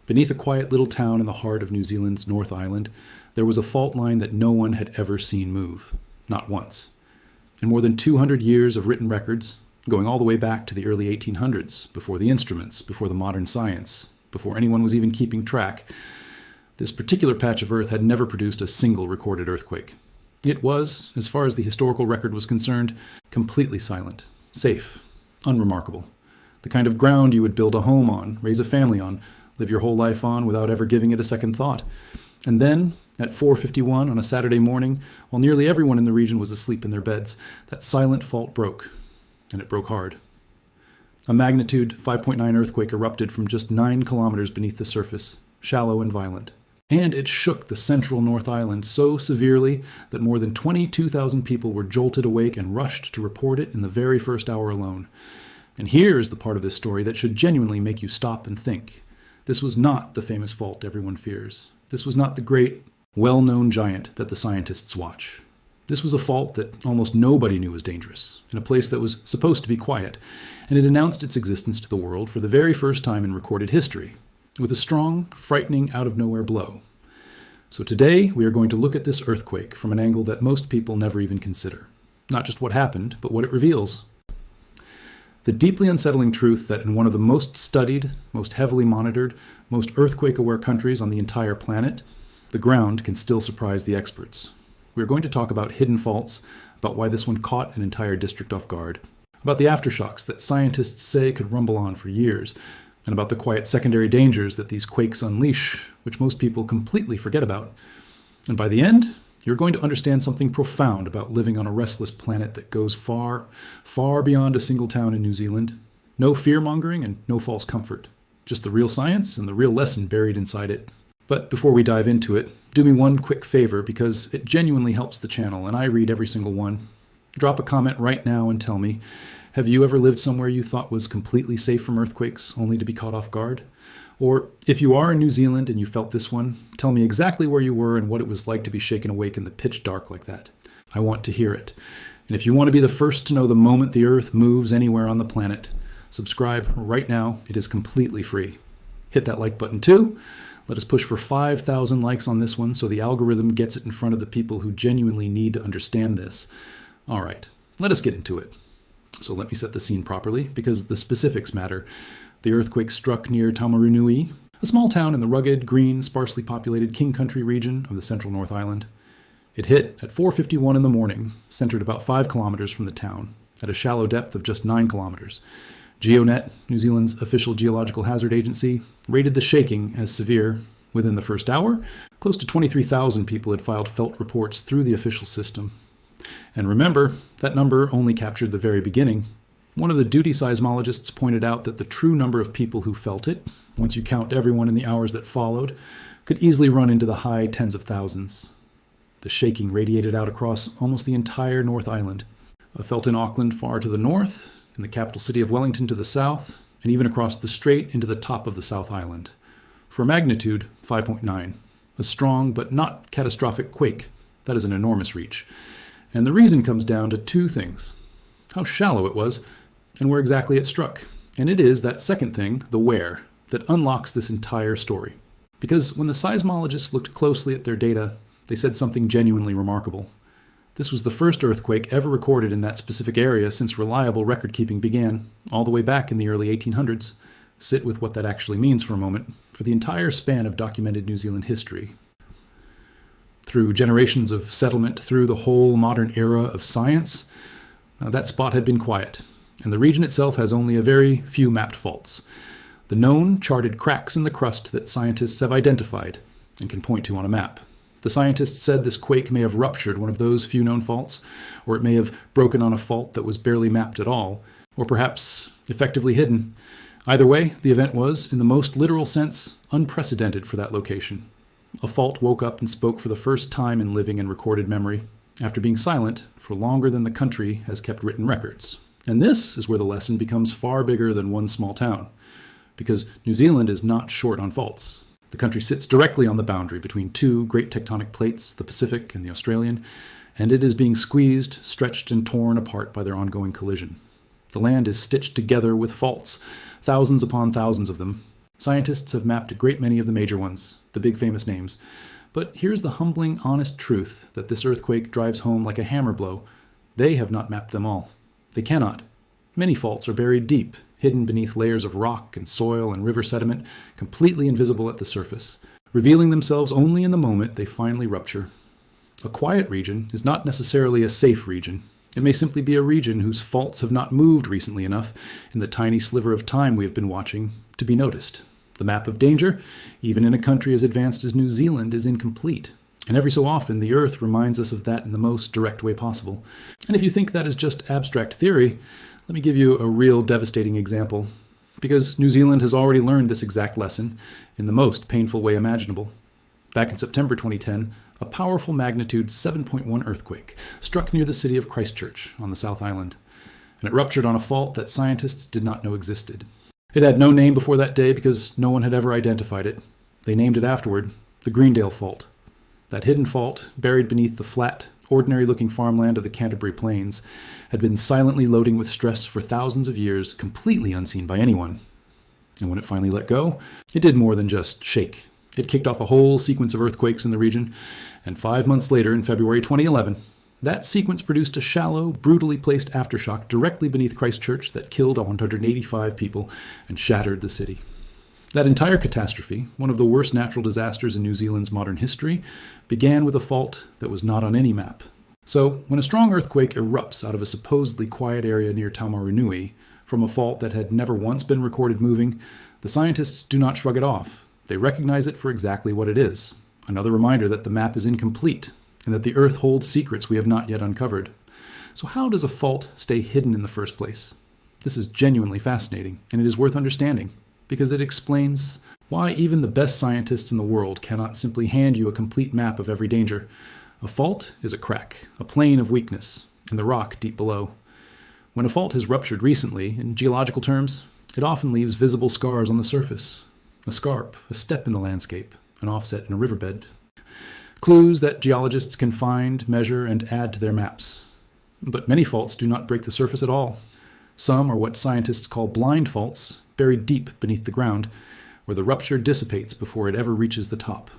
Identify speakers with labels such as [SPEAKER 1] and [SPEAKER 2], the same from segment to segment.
[SPEAKER 1] Beneath a quiet little town in the heart of New Zealand's North Island, there was a fault line that no one had ever seen move. Not once. In more than 200 years of written records, going all the way back to the early 1800s, before the instruments, before the modern science, before anyone was even keeping track, this particular patch of Earth had never produced a single recorded earthquake. It was, as far as the historical record was concerned, completely silent, safe, unremarkable. The kind of ground you would build a home on, raise a family on, live your whole life on without ever giving it a second thought. And then, at 4:51 on a Saturday morning, while nearly everyone in the region was asleep in their beds, that silent fault broke, and it broke hard. A magnitude 5.9 earthquake erupted from just 9 kilometers beneath the surface, shallow and violent. And it shook the central North Island so severely that more than 22,000 people were jolted awake and rushed to report it in the very first hour alone. And here is the part of this story that should genuinely make you stop and think. This was not the famous fault everyone fears. This was not the great, well-known giant that the scientists watch. This was a fault that almost nobody knew was dangerous, in a place that was supposed to be quiet, and it announced its existence to the world for the very first time in recorded history, with a strong, frightening, out-of-nowhere blow. So today, we are going to look at this earthquake from an angle that most people never even consider. Not just what happened, but what it reveals. The deeply unsettling truth that in one of the most studied, most heavily monitored, most earthquake-aware countries on the entire planet, the ground can still surprise the experts. We are going to talk about hidden faults, about why this one caught an entire district off guard, about the aftershocks that scientists say could rumble on for years, and about the quiet secondary dangers that these quakes unleash, which most people completely forget about. And by the end, you're going to understand something profound about living on a restless planet that goes far, far beyond a single town in New Zealand. No fear-mongering and no false comfort. Just the real science and the real lesson buried inside it. But before we dive into it, do me one quick favor because it genuinely helps the channel and I read every single one. Drop a comment right now and tell me, have you ever lived somewhere you thought was completely safe from earthquakes, only to be caught off guard? Or if you are in New Zealand and you felt this one, tell me exactly where you were and what it was like to be shaken awake in the pitch dark like that. I want to hear it. And if you want to be the first to know the moment the Earth moves anywhere on the planet, subscribe right now. It is completely free. Hit that like button too. Let us push for 5,000 likes on this one so the algorithm gets it in front of the people who genuinely need to understand this. All right, let us get into it. So let me set the scene properly, because the specifics matter. The earthquake struck near Taumarunui, a small town in the rugged, green, sparsely populated King Country region of the central North Island. It hit at 4:51 in the morning, centered about 5 kilometers from the town, at a shallow depth of just 9 kilometers. GeoNet, New Zealand's official geological hazard agency, rated the shaking as severe. Within the first hour, close to 23,000 people had filed felt reports through the official system. And remember, that number only captured the very beginning. One of the duty seismologists pointed out that the true number of people who felt it, once you count everyone in the hours that followed, could easily run into the high tens of thousands. The shaking radiated out across almost the entire North Island. Felt in Auckland far to the north, in the capital city of Wellington to the south, and even across the strait into the top of the South Island. For a magnitude, 5.9. A strong but not catastrophic quake. That is an enormous reach. And the reason comes down to two things. How shallow it was, and where exactly it struck. And it is that second thing, the where, that unlocks this entire story. Because when the seismologists looked closely at their data, they said something genuinely remarkable. This was the first earthquake ever recorded in that specific area since reliable record-keeping began, all the way back in the early 1800s. Sit with what that actually means for a moment. For the entire span of documented New Zealand history, through generations of settlement, through the whole modern era of science, that spot had been quiet, and the region itself has only a very few mapped faults. The known charted cracks in the crust that scientists have identified and can point to on a map. The scientists said this quake may have ruptured one of those few known faults, or it may have broken on a fault that was barely mapped at all, or perhaps effectively hidden. Either way, the event was, in the most literal sense, unprecedented for that location. A fault woke up and spoke for the first time in living and recorded memory, after being silent for longer than the country has kept written records. And this is where the lesson becomes far bigger than one small town, because New Zealand is not short on faults. The country sits directly on the boundary between two great tectonic plates, the Pacific and the Australian, and it is being squeezed, stretched, and torn apart by their ongoing collision. The land is stitched together with faults, thousands upon thousands of them, Scientists have mapped a great many of the major ones, the big famous names. But here's the humbling, honest truth that this earthquake drives home like a hammer blow. They have not mapped them all. They cannot. Many faults are buried deep, hidden beneath layers of rock and soil and river sediment, completely invisible at the surface, revealing themselves only in the moment they finally rupture. A quiet region is not necessarily a safe region. It may simply be a region whose faults have not moved recently enough in the tiny sliver of time we have been watching to be noticed. The map of danger, even in a country as advanced as New Zealand, is incomplete. And every so often, the Earth reminds us of that in the most direct way possible. And if you think that is just abstract theory, let me give you a real devastating example. Because New Zealand has already learned this exact lesson in the most painful way imaginable. Back in September 2010, a powerful magnitude 7.1 earthquake struck near the city of Christchurch on the South Island. And it ruptured on a fault that scientists did not know existed. It had no name before that day because no one had ever identified it. They named it afterward, the Greendale Fault. That hidden fault, buried beneath the flat, ordinary-looking farmland of the Canterbury Plains, had been silently loading with stress for thousands of years, completely unseen by anyone. And when it finally let go, it did more than just shake. It kicked off a whole sequence of earthquakes in the region, and 5 months later, in February 2011, that sequence produced a shallow, brutally placed aftershock directly beneath Christchurch that killed 185 people and shattered the city. That entire catastrophe, one of the worst natural disasters in New Zealand's modern history, began with a fault that was not on any map. So, when a strong earthquake erupts out of a supposedly quiet area near Taumarunui, from a fault that had never once been recorded moving, the scientists do not shrug it off. They recognize it for exactly what it is. Another reminder that the map is incomplete, and that the Earth holds secrets we have not yet uncovered. So how does a fault stay hidden in the first place? This is genuinely fascinating, and it is worth understanding, because it explains why even the best scientists in the world cannot simply hand you a complete map of every danger. A fault is a crack, a plane of weakness, in the rock deep below. When a fault has ruptured recently, in geological terms, it often leaves visible scars on the surface. A scarp, a step in the landscape, an offset in a riverbed. Clues that geologists can find, measure, and add to their maps. But many faults do not break the surface at all. Some are what scientists call blind faults, buried deep beneath the ground, where the rupture dissipates before it ever reaches the top.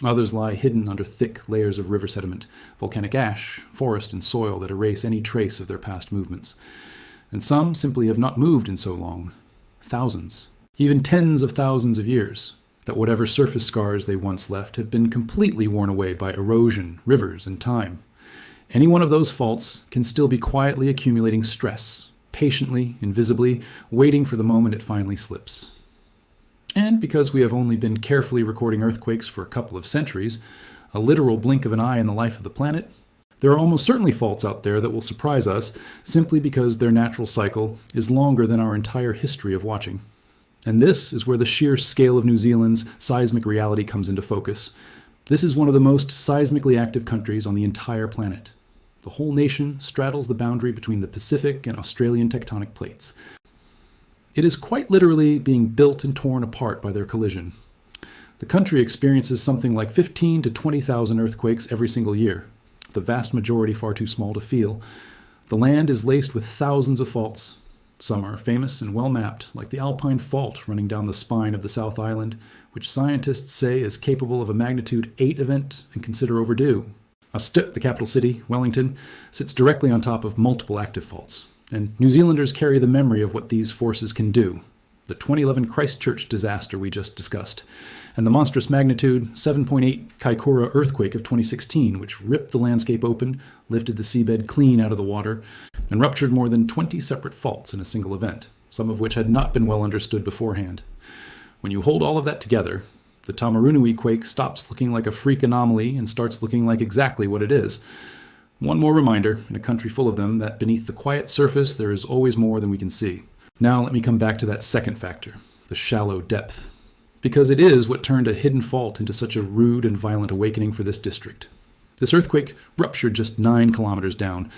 [SPEAKER 1] Others lie hidden under thick layers of river sediment, volcanic ash, forest, and soil that erase any trace of their past movements. And some simply have not moved in so long. Thousands, even tens of thousands of years, that whatever surface scars they once left have been completely worn away by erosion, rivers, and time. Any one of those faults can still be quietly accumulating stress, patiently, invisibly, waiting for the moment it finally slips. And because we have only been carefully recording earthquakes for a couple of centuries, a literal blink of an eye in the life of the planet, there are almost certainly faults out there that will surprise us simply because their natural cycle is longer than our entire history of watching. And this is where the sheer scale of New Zealand's seismic reality comes into focus. This is one of the most seismically active countries on the entire planet. The whole nation straddles the boundary between the Pacific and Australian tectonic plates. It is quite literally being built and torn apart by their collision. The country experiences something like 15 to 20,000 earthquakes every single year, the vast majority far too small to feel. The land is laced with thousands of faults. Some are famous and well mapped, like the Alpine Fault running down the spine of the South Island, which scientists say is capable of a magnitude 8 event and consider overdue. The capital city, Wellington, sits directly on top of multiple active faults, and New Zealanders carry the memory of what these forces can do. The 2011 Christchurch disaster we just discussed, and the monstrous magnitude 7.8 Kaikoura earthquake of 2016, which ripped the landscape open, lifted the seabed clean out of the water, and ruptured more than 20 separate faults in a single event, some of which had not been well understood beforehand. When you hold all of that together, the Taumarunui quake stops looking like a freak anomaly and starts looking like exactly what it is. One more reminder, in a country full of them, that beneath the quiet surface there is always more than we can see. Now let me come back to that second factor, the shallow depth. Because it is what turned a hidden fault into such a rude and violent awakening for this district. This earthquake ruptured just 9 kilometers down,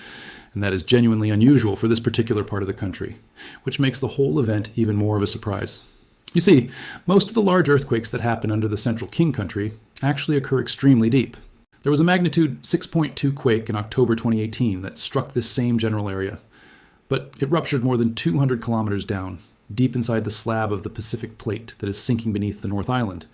[SPEAKER 1] and that is genuinely unusual for this particular part of the country, which makes the whole event even more of a surprise. You see, most of the large earthquakes that happen under the Central King Country actually occur extremely deep. There was a magnitude 6.2 quake in October 2018 that struck this same general area, but it ruptured more than 200 kilometers down, deep inside the slab of the Pacific plate that is sinking beneath the North Island.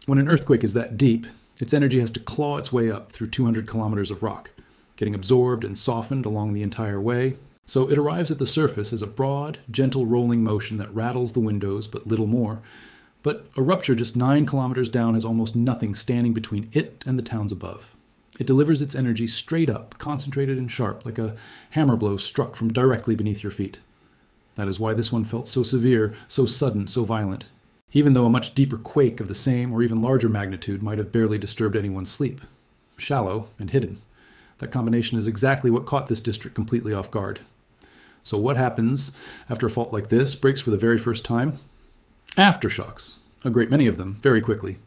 [SPEAKER 1] When an earthquake is that deep, its energy has to claw its way up through 200 kilometers of rock, getting absorbed and softened along the entire way. So it arrives at the surface as a broad, gentle rolling motion that rattles the windows but little more. But a rupture just 9 kilometers down has almost nothing standing between it and the towns above. It delivers its energy straight up, concentrated and sharp, like a hammer blow struck from directly beneath your feet. That is why this one felt so severe, so sudden, so violent, even though a much deeper quake of the same or even larger magnitude might have barely disturbed anyone's sleep. Shallow and hidden. That combination is exactly what caught this district completely off guard. So what happens after a fault like this breaks for the very first time? Aftershocks, a great many of them, very quickly.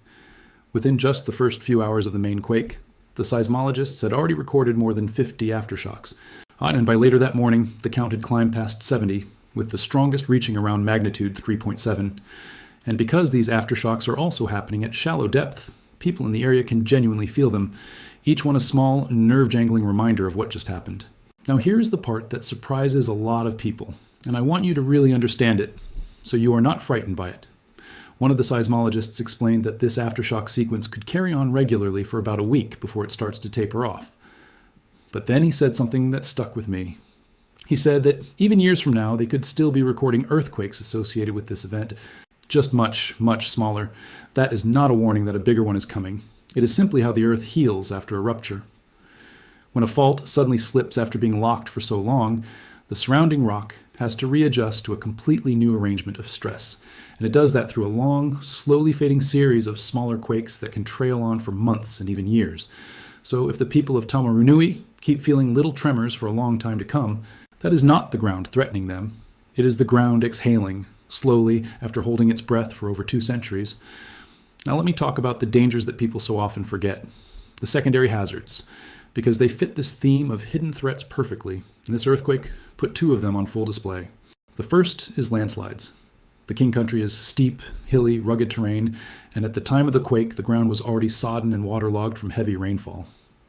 [SPEAKER 1] Within just the first few hours of the main quake, the seismologists had already recorded more than 50 aftershocks. And by later that morning, the count had climbed past 70, with the strongest reaching around magnitude 3.7. And because these aftershocks are also happening at shallow depth, people in the area can genuinely feel them, each one a small, nerve-jangling reminder of what just happened. Now here's the part that surprises a lot of people, and I want you to really understand it, so you are not frightened by it. One of the seismologists explained that this aftershock sequence could carry on regularly for about a week before it starts to taper off. But then he said something that stuck with me. He said that even years from now, they could still be recording earthquakes associated with this event, just much, much smaller. That is not a warning that a bigger one is coming. It is simply how the Earth heals after a rupture. When a fault suddenly slips after being locked for so long, the surrounding rock has to readjust to a completely new arrangement of stress. And it does that through a long, slowly fading series of smaller quakes that can trail on for months and even years. So if the people of Taumarunui keep feeling little tremors for a long time to come, that is not the ground threatening them. It is the ground exhaling, slowly after holding its breath for over 2 centuries. Now let me talk about the dangers that people so often forget, the secondary hazards, because they fit this theme of hidden threats perfectly, and this earthquake put 2 of them on full display. The first is landslides. The King Country is steep, hilly, rugged terrain, and at the time of the quake, the ground was already sodden and waterlogged from heavy rainfall.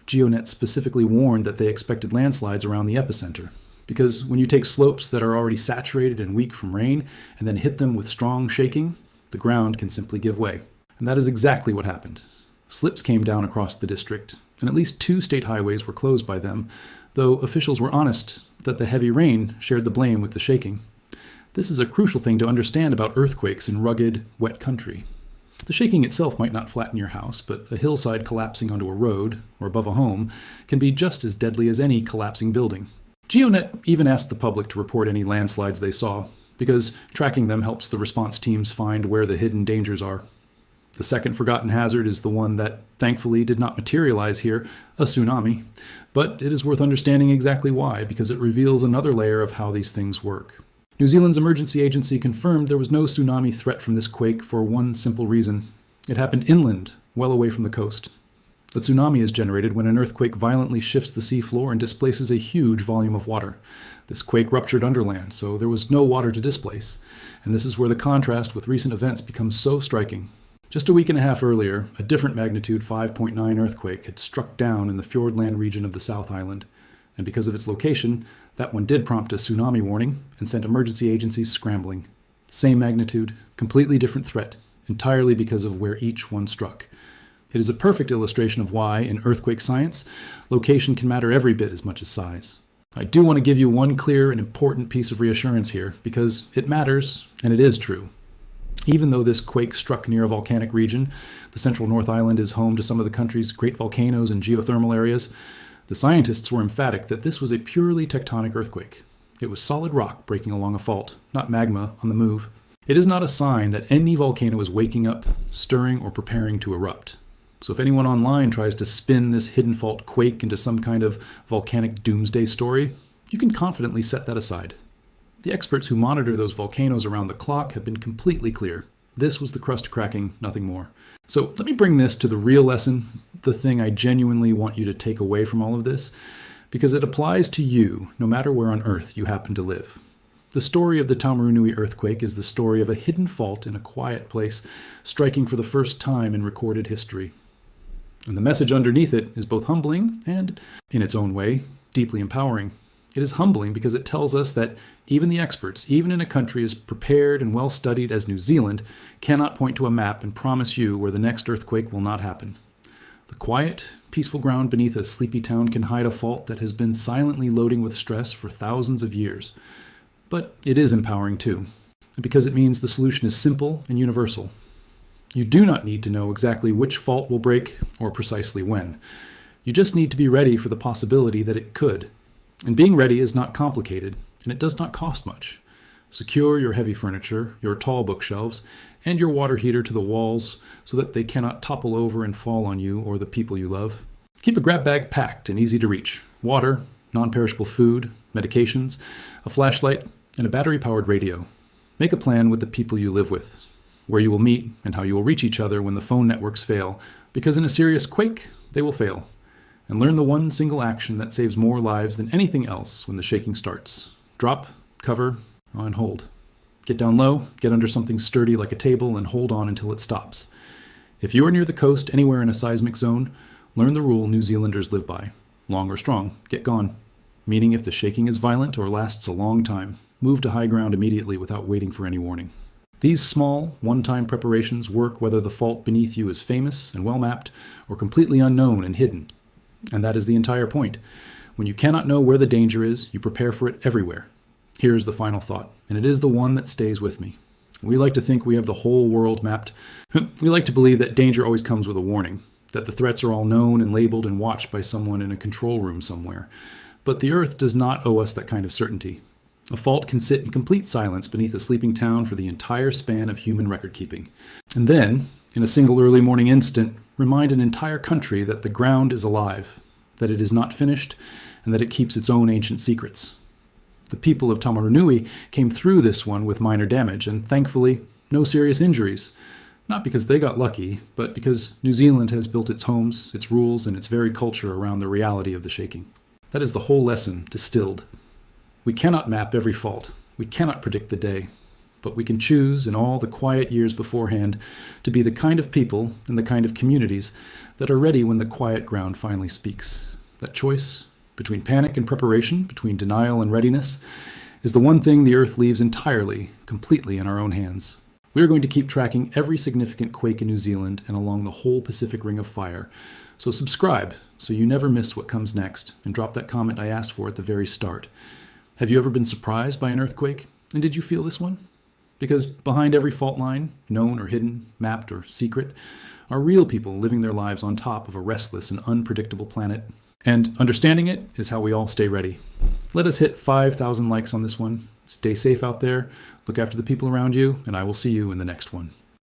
[SPEAKER 1] GeoNet specifically warned that they expected landslides around the epicenter, because when you take slopes that are already saturated and weak from rain and then hit them with strong shaking, the ground can simply give way. And that is exactly what happened. Slips came down across the district, and at least 2 state highways were closed by them, though officials were honest that the heavy rain shared the blame with the shaking. This is a crucial thing to understand about earthquakes in rugged, wet country. The shaking itself might not flatten your house, but a hillside collapsing onto a road or above a home can be just as deadly as any collapsing building. GeoNet even asked the public to report any landslides they saw, because tracking them helps the response teams find where the hidden dangers are. The second forgotten hazard is the one that thankfully did not materialize here, a tsunami. But it is worth understanding exactly why, because it reveals another layer of how these things work. New Zealand's emergency agency confirmed there was no tsunami threat from this quake for one simple reason. It happened inland, well away from the coast. The tsunami is generated when an earthquake violently shifts the seafloor and displaces a huge volume of water. This quake ruptured underland, so there was no water to displace. And this is where the contrast with recent events becomes so striking. Just a week and a half earlier, a different magnitude 5.9 earthquake had struck down in the Fjordland region of the South Island. And because of its location, that one did prompt a tsunami warning and sent emergency agencies scrambling. Same magnitude, completely different threat, entirely because of where each one struck. It is a perfect illustration of why, in earthquake science, location can matter every bit as much as size. I do want to give you one clear and important piece of reassurance here, because it matters, and it is true. Even though this quake struck near a volcanic region, the central North Island is home to some of the country's great volcanoes and geothermal areas, the scientists were emphatic that this was a purely tectonic earthquake. It was solid rock breaking along a fault, not magma on the move. It is not a sign that any volcano is waking up, stirring, or preparing to erupt. So if anyone online tries to spin this hidden fault quake into some kind of volcanic doomsday story, you can confidently set that aside. The experts who monitor those volcanoes around the clock have been completely clear. This was the crust cracking, nothing more. So let me bring this to the real lesson, the thing I genuinely want you to take away from all of this, because it applies to you no matter where on Earth you happen to live. The story of the Taumarunui earthquake is the story of a hidden fault in a quiet place, striking for the first time in recorded history. And the message underneath it is both humbling and, in its own way, deeply empowering. It is humbling because it tells us that even the experts, even in a country as prepared and well studied as New Zealand, cannot point to a map and promise you where the next earthquake will not happen. The quiet, peaceful ground beneath a sleepy town can hide a fault that has been silently loading with stress for thousands of years. But it is empowering too, because it means the solution is simple and universal. You do not need to know exactly which fault will break or precisely when. You just need to be ready for the possibility that it could. And being ready is not complicated, and it does not cost much. Secure your heavy furniture, your tall bookshelves, and your water heater to the walls so that they cannot topple over and fall on you or the people you love. Keep a grab bag packed and easy to reach. Water, non-perishable food, medications, a flashlight, and a battery-powered radio. Make a plan with the people you live with, where you will meet and how you will reach each other when the phone networks fail, because in a serious quake, they will fail. And learn the one single action that saves more lives than anything else when the shaking starts. Drop, cover, and hold. Get down low, get under something sturdy like a table, and hold on until it stops. If you are near the coast, anywhere in a seismic zone, learn the rule New Zealanders live by. Long or strong, get gone. Meaning if the shaking is violent or lasts a long time, move to high ground immediately without waiting for any warning. These small, one-time preparations work whether the fault beneath you is famous and well-mapped or completely unknown and hidden. And that is the entire point. When you cannot know where the danger is, you prepare for it everywhere. Here is the final thought, and it is the one that stays with me. We like to think we have the whole world mapped. We like to believe that danger always comes with a warning, that the threats are all known and labeled and watched by someone in a control room somewhere. But the Earth does not owe us that kind of certainty. A fault can sit in complete silence beneath a sleeping town for the entire span of human record-keeping. And then, in a single early morning instant, remind an entire country that the ground is alive, that it is not finished, and that it keeps its own ancient secrets. The people of Taumarunui came through this one with minor damage, and thankfully, no serious injuries. Not because they got lucky, but because New Zealand has built its homes, its rules, and its very culture around the reality of the shaking. That is the whole lesson distilled. We cannot map every fault. We cannot predict the day. But we can choose in all the quiet years beforehand to be the kind of people and the kind of communities that are ready when the quiet ground finally speaks. That choice between panic and preparation, between denial and readiness, is the one thing the Earth leaves entirely, completely in our own hands. We are going to keep tracking every significant quake in New Zealand and along the whole Pacific Ring of Fire. So subscribe so you never miss what comes next, and drop that comment I asked for at the very start. Have you ever been surprised by an earthquake? And did you feel this one? Because behind every fault line, known or hidden, mapped or secret, are real people living their lives on top of a restless and unpredictable planet. And understanding it is how we all stay ready. Let us hit 5,000 likes on this one. Stay safe out there, look after the people around you, and I will see you in the next one.